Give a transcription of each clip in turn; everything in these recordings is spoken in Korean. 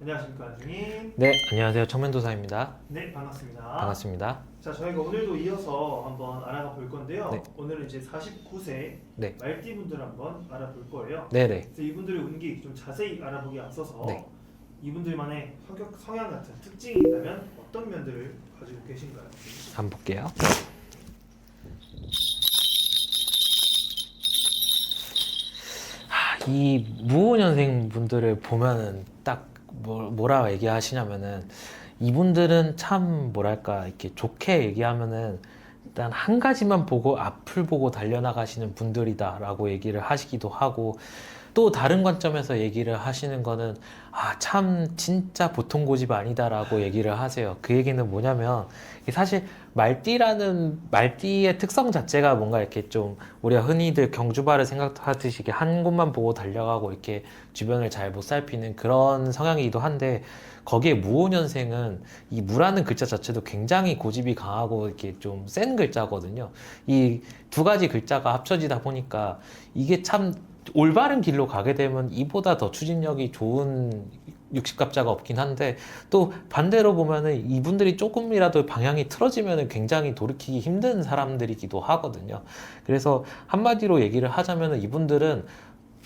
안녕하십니까, 선생님. 네, 안녕하세요. 청면도사입니다. 네, 반갑습니다. 반갑습니다. 자, 저희가 오늘도 이어서 한번 알아가 볼 건데요. 네. 오늘은 이제 49세 네. 말띠분들 한번 알아볼 거예요. 네네. 그래서 이분들의 운기 좀 자세히 알아보기 앞서서 네. 이분들만의 성격, 성향 같은 특징이 있다면 어떤 면들을 가지고 계신가요? 한번 볼게요. 이 무오년생 분들을 보면은 딱 뭐라 얘기하시냐면은 이분들은 참 뭐랄까 이렇게 좋게 얘기하면은 일단 한 가지만 보고 앞을 보고 달려나가시는 분들이다라고 얘기를 하시기도 하고, 또 다른 관점에서 얘기를 하시는 거는 참 진짜 보통 고집 아니다라고 얘기를 하세요. 그 얘기는 뭐냐면 사실 말띠의 특성 자체가 뭔가 이렇게 좀 우리가 흔히들 경주발을 생각하듯이 이렇게 한 곳만 보고 달려가고 이렇게 주변을 잘 못 살피는 그런 성향이기도 한데, 거기에 무오년생은 이 무라는 글자 자체도 굉장히 고집이 강하고 이렇게 좀 센 글자거든요. 이 두 가지 글자가 합쳐지다 보니까 이게 참 올바른 길로 가게 되면 이보다 더 추진력이 좋은 60갑자가 없긴 한데, 또 반대로 보면은 이분들이 조금이라도 방향이 틀어지면은 굉장히 돌이키기 힘든 사람들이기도 하거든요. 그래서 한마디로 얘기를 하자면은 이분들은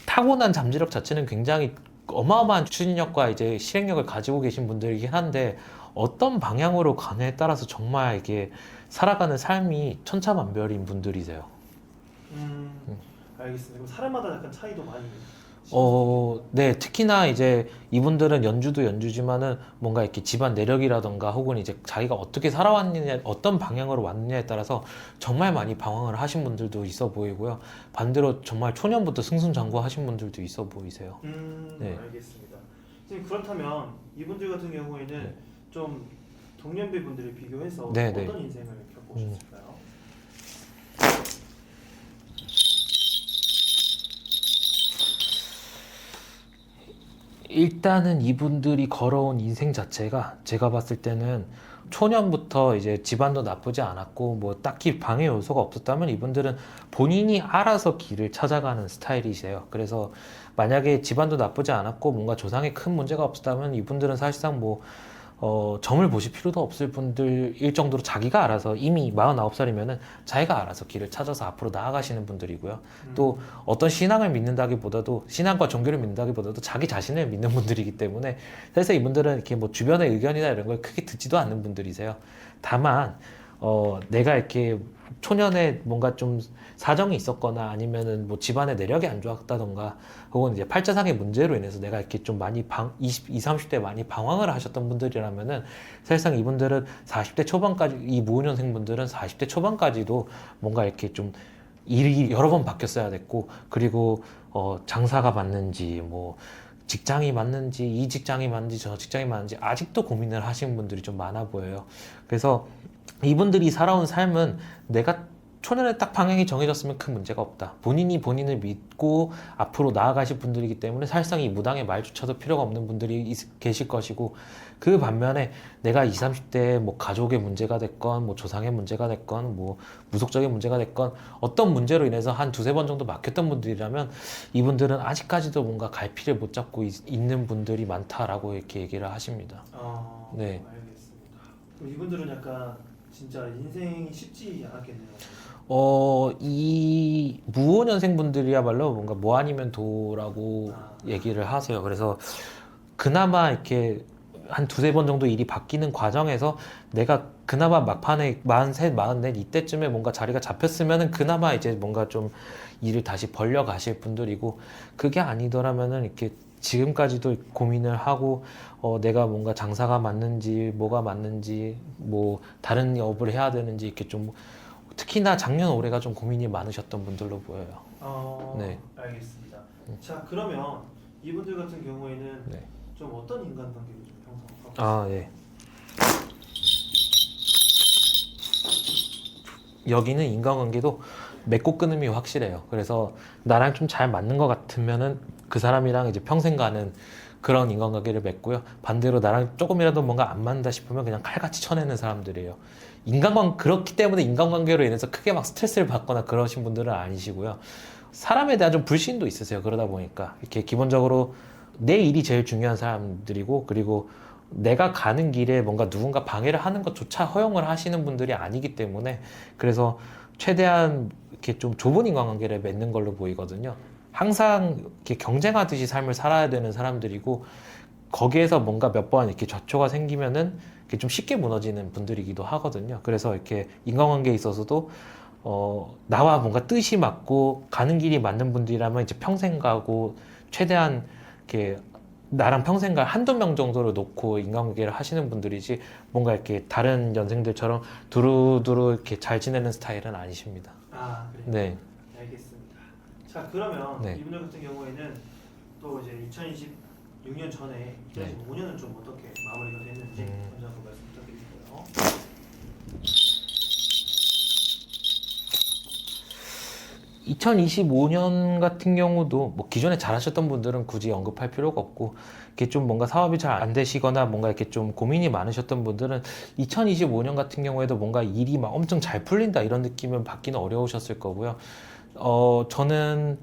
타고난 잠재력 자체는 굉장히 어마어마한 추진력과 이제 실행력을 가지고 계신 분들이긴 한데, 어떤 방향으로 가느냐에 따라서 정말 이게 살아가는 삶이 천차만별인 분들이세요. 알겠습니다. 그럼 사람마다 약간 차이도 많이 네, 특히나 이제 이분들은 연주도 연주지만은 뭔가 이렇게 집안 내력이라던가 혹은 이제 자기가 어떻게 살아왔느냐, 어떤 방향으로 왔느냐에 따라서 정말 많이 방황을 하신 분들도 있어 보이고요. 반대로 정말 초년부터 승승장구하신 분들도 있어 보이세요. 네. 알겠습니다. 선생님, 그렇다면 이분들 같은 경우에는 네. 좀 동년배 분들을 비교해서 네, 네. 어떤 인생을 겪어오셨을까요? 일단은 이분들이 걸어온 인생 자체가 제가 봤을 때는 초년부터 이제 집안도 나쁘지 않았고 뭐 딱히 방해 요소가 없었다면 이분들은 본인이 알아서 길을 찾아가는 스타일이세요. 그래서 만약에 집안도 나쁘지 않았고 뭔가 조상에 큰 문제가 없었다면 이분들은 사실상 뭐 점을 보실 필요도 없을 분들일 정도로 자기가 알아서, 이미 49살이면은 자기가 알아서 길을 찾아서 앞으로 나아가시는 분들이고요. 또 어떤 신앙을 믿는다기보다도, 신앙과 종교를 믿는다기보다도 자기 자신을 믿는 분들이기 때문에 사실 이분들은 이렇게 뭐 주변의 의견이나 이런 걸 크게 듣지도 않는 분들이세요. 다만 내가 이렇게 초년에 뭔가 좀 사정이 있었거나 아니면은 뭐 집안의 내력이 안 좋았다던가 혹은 이제 팔자상의 문제로 인해서 내가 이렇게 좀 많이 20, 30대 많이 방황을 하셨던 분들이라면은 사실상 이분들은 40대 초반까지, 이 무오년생 분들은 40대 초반까지도 뭔가 이렇게 좀 일이 여러 번 바뀌었어야 됐고, 그리고 장사가 맞는지 뭐 직장이 맞는지, 이 직장이 맞는지 저 직장이 맞는지 아직도 고민을 하시는 분들이 좀 많아 보여요. 그래서 이분들이 살아온 삶은 내가 초년에 딱 방향이 정해졌으면 큰 문제가 없다. 본인이 본인을 믿고 앞으로 나아가실 분들이기 때문에 사실상 이 무당의 말조차도 필요가 없는 분들이 계실 것이고, 그 반면에 내가 20, 30대에 뭐 가족의 문제가 됐건 뭐 조상의 문제가 됐건 뭐 무속적인 문제가 됐건 어떤 문제로 인해서 한 두세 번 정도 막혔던 분들이라면 이분들은 아직까지도 뭔가 갈피를 못 잡고 있는 분들이 많다라고 이렇게 얘기를 하십니다. 네. 알겠습니다. 그럼 이분들은 약간 진짜 인생이 쉽지 않았겠네요. 이 무오년생 분들이야말로 뭔가 뭐 아니면 도라고 얘기를 하세요. 그래서 그나마 이렇게 한 두세 번 정도 일이 바뀌는 과정에서 내가 그나마 막판에 43, 44 이때쯤에 뭔가 자리가 잡혔으면은 그나마 이제 뭔가 좀 일을 다시 벌려 가실 분들이고, 그게 아니더라면은 이렇게 지금까지도 고민을 하고 내가 뭔가 장사가 맞는지 뭐가 맞는지 뭐 다른 업을 해야 되는지 이렇게 좀, 특히나 작년 올해가 좀 고민이 많으셨던 분들로 보여요. 네. 알겠습니다. 자, 그러면 이분들 같은 경우에는 네. 좀 어떤 인간관계를 좀 형성하고 예. 여기는 인간관계도 맺고 끊음이 확실해요. 그래서 나랑 좀 잘 맞는 것 같으면은 그 사람이랑 이제 평생 가는 그런 인간관계를 맺고요. 반대로 나랑 조금이라도 뭔가 안 맞는다 싶으면 그냥 칼같이 쳐내는 사람들이에요. 그렇기 때문에 인간관계로 인해서 크게 막 스트레스를 받거나 그러신 분들은 아니시고요. 사람에 대한 좀 불신도 있으세요. 그러다 보니까 이렇게 기본적으로 내 일이 제일 중요한 사람들이고, 그리고 내가 가는 길에 뭔가 누군가 방해를 하는 것조차 허용을 하시는 분들이 아니기 때문에, 그래서 최대한 이렇게 좀 좁은 인간관계를 맺는 걸로 보이거든요. 항상 이렇게 경쟁하듯이 삶을 살아야 되는 사람들이고, 거기에서 뭔가 몇 번 이렇게 좌초가 생기면은 이렇게 좀 쉽게 무너지는 분들이기도 하거든요. 그래서 이렇게 인간관계에 있어서도 나와 뭔가 뜻이 맞고 가는 길이 맞는 분들이라면 이제 평생 가고, 최대한 이렇게 나랑 평생 갈 한두 명 정도를 놓고 인간관계를 하시는 분들이지, 뭔가 이렇게 다른 연생들처럼 두루두루 이렇게 잘 지내는 스타일은 아니십니다. 아, 그래요? 네. 알겠습니다. 자, 그러면 네. 이분들 같은 경우에는 또 이제 2026년 전에 2025년은 좀 어떻게 마무리가 됐는지 먼저 한번 말씀 부탁드릴게요. 2025년 같은 경우도 뭐 기존에 잘하셨던 분들은 굳이 언급할 필요가 없고, 이렇게 좀 뭔가 사업이 잘 안 되시거나 뭔가 이렇게 좀 고민이 많으셨던 분들은 2025년 같은 경우에도 뭔가 일이 막 엄청 잘 풀린다 이런 느낌을 받기는 어려우셨을 거고요. 저는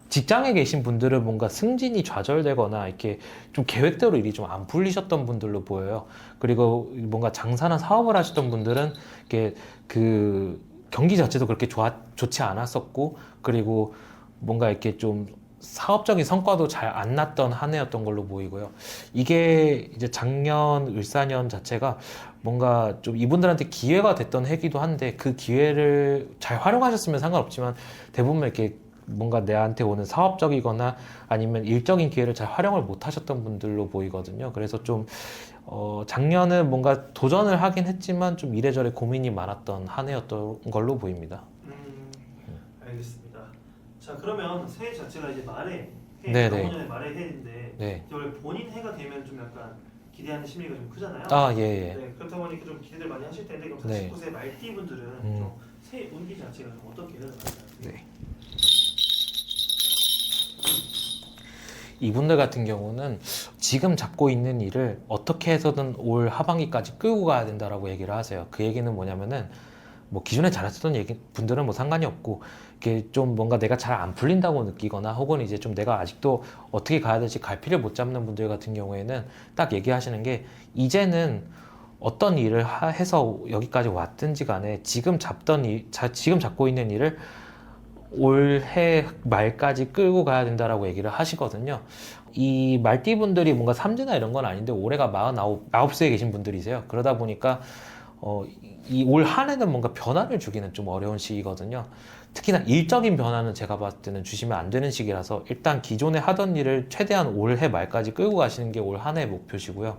직장에 계신 분들은 뭔가 승진이 좌절되거나 이렇게 좀 계획대로 일이 좀 안 풀리셨던 분들로 보여요. 그리고 뭔가 장사나 사업을 하셨던 분들은 이렇게 그 경기 자체도 그렇게 좋지 않았었고, 그리고 뭔가 이렇게 좀 사업적인 성과도 잘 안 났던 한 해였던 걸로 보이고요. 이게 이제 작년 을사년 자체가 뭔가 좀 이분들한테 기회가 됐던 해기도 한데, 그 기회를 잘 활용하셨으면 상관없지만 대부분 이렇게 뭔가 내한테 오는 사업적이거나 아니면 일적인 기회를 잘 활용을 못 하셨던 분들로 보이거든요. 그래서 좀 작년은 뭔가 도전을 하긴 했지만 좀 이래저래 고민이 많았던 한 해였던 걸로 보입니다. 알겠습니다. 자, 그러면 새해 자체가 이제 말의 해, 네네. 경호년의 말의 해인데 네. 이제 원래 본인 해가 되면 좀 약간 기대하는 심리가 좀 크잖아요. 아, 예, 예. 네, 그렇다 보니까 좀 기대를 많이 하실 텐데, 그럼 네. 49세 말띠 분들은 좀 새해 운기 자체가 좀 어떻게 흘러나가나요? 네. 이분들 같은 경우는 지금 잡고 있는 일을 어떻게 해서든 올 하반기까지 끌고 가야 된다라고 얘기를 하세요. 그 얘기는 뭐냐면은, 뭐 기존에 잘했던 분들은 뭐 상관이 없고, 이게 좀 뭔가 내가 잘 안 풀린다고 느끼거나, 혹은 이제 좀 내가 아직도 어떻게 가야 될지 갈피를 못 잡는 분들 같은 경우에는 딱 얘기하시는 게, 이제는 어떤 일을 해서 여기까지 왔든지 간에 지금 지금 잡고 있는 일을 올해 말까지 끌고 가야 된다라고 얘기를 하시거든요. 이 말띠분들이 뭔가 삼재나 이런 건 아닌데, 올해가 49세에 계신 분들이세요. 그러다 보니까 이 올 한 해는 뭔가 변화를 주기는 좀 어려운 시기거든요. 특히나 일적인 변화는 제가 봤을 때는 주시면 안 되는 시기라서, 일단 기존에 하던 일을 최대한 올해 말까지 끌고 가시는 게 올 한 해의 목표시고요.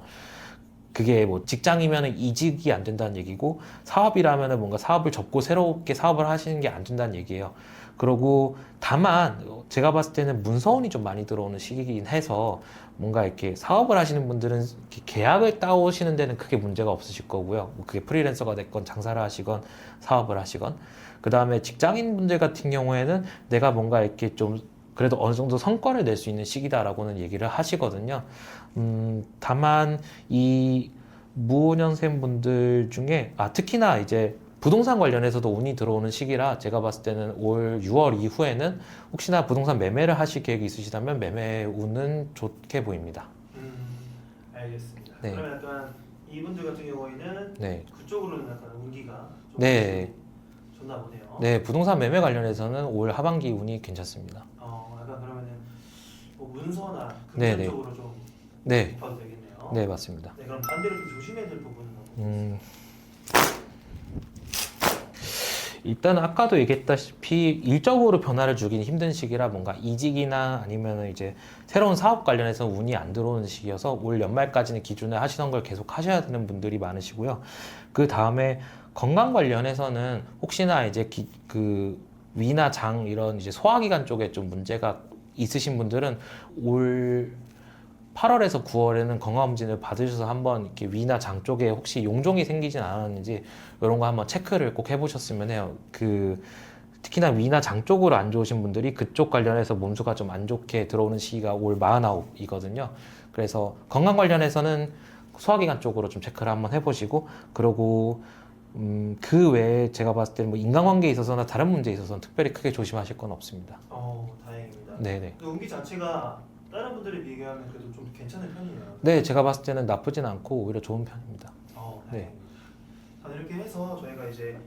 그게 뭐 직장이면 이직이 안 된다는 얘기고, 사업이라면 뭔가 사업을 접고 새롭게 사업을 하시는 게 안 된다는 얘기예요. 그러고 다만 제가 봤을 때는 문서운이 좀 많이 들어오는 시기이긴 해서, 뭔가 이렇게 사업을 하시는 분들은 이렇게 계약을 따오시는 데는 크게 문제가 없으실 거고요. 뭐 그게 프리랜서가 됐건 장사를 하시건 사업을 하시건. 그 다음에 직장인분들 같은 경우에는 내가 뭔가 이렇게 좀 그래도 어느 정도 성과를 낼 수 있는 시기다라고는 얘기를 하시거든요. 다만 이 무오년생 분들 중에 특히나 이제 부동산 관련해서도 운이 들어오는 시기라, 제가 봤을 때는 올 6월 이후에는 혹시나 부동산 매매를 하실 계획이 있으시다면 매매 운은 좋게 보입니다. 알겠습니다. 네. 그러면 약간 이분들 같은 경우에는 네. 그쪽으로는 약간 운기가 좀 네. 좋나 보네요. 네, 부동산 매매 관련해서는 올 하반기 운이 괜찮습니다. 약간 그러면은 뭐 문서나 네, 금전 네. 쪽으로 좀 네. 봐도 되겠네요. 네, 맞습니다. 네, 그럼 반대로 좀 조심해야 될 부분은 어떤 일단 아까도 얘기했다시피 일적으로 변화를 주기는 힘든 시기라, 뭔가 이직이나 아니면 이제 새로운 사업 관련해서 운이 안 들어오는 시기여서 올 연말까지는 기존에 하시던 걸 계속 하셔야 되는 분들이 많으시고요. 그 다음에 건강 관련해서는 혹시나 이제 그 위나 장 이런 이제 소화기관 쪽에 좀 문제가 있으신 분들은 올 8월에서 9월에는 건강검진을 받으셔서 한번 이렇게 위나 장 쪽에 혹시 용종이 생기진 않았는지 이런 거 한번 체크를 꼭 해보셨으면 해요. 특히나 위나 장 쪽으로 안 좋으신 분들이 그쪽 관련해서 몸수가 좀 안 좋게 들어오는 시기가 올 49이거든요. 그래서 건강 관련해서는 소화기관 쪽으로 좀 체크를 한번 해보시고, 그러고 그 외에 제가 봤을 때는 뭐 인간관계에 있어서나 다른 문제에 있어서는 특별히 크게 조심하실 건 없습니다. 다행입니다. 네네. 운기 자체가 다른 분들에 비교하면 그래도 좀 괜찮은 편이에요. 네, 제가 봤을 때는 나쁘진 않고 오히려 좋은 편입니다. 네. 자, 이렇게 해서 저희가 이제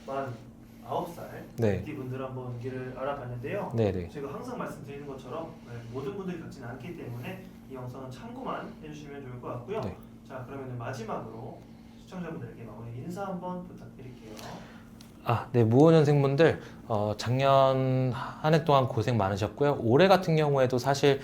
49살 네. 분들 한번 길을 알아봤는데요. 네네. 제가 항상 말씀드리는 것처럼 모든 분들이 겪지는 않기 때문에 이 영상은 참고만 해주시면 좋을 것 같고요. 네. 자, 그러면 마지막으로 시청자분들에게 마무리 인사 한번 부탁드릴게요. 네, 무오년생분들 작년 한 해 동안 고생 많으셨고요. 올해 같은 경우에도 사실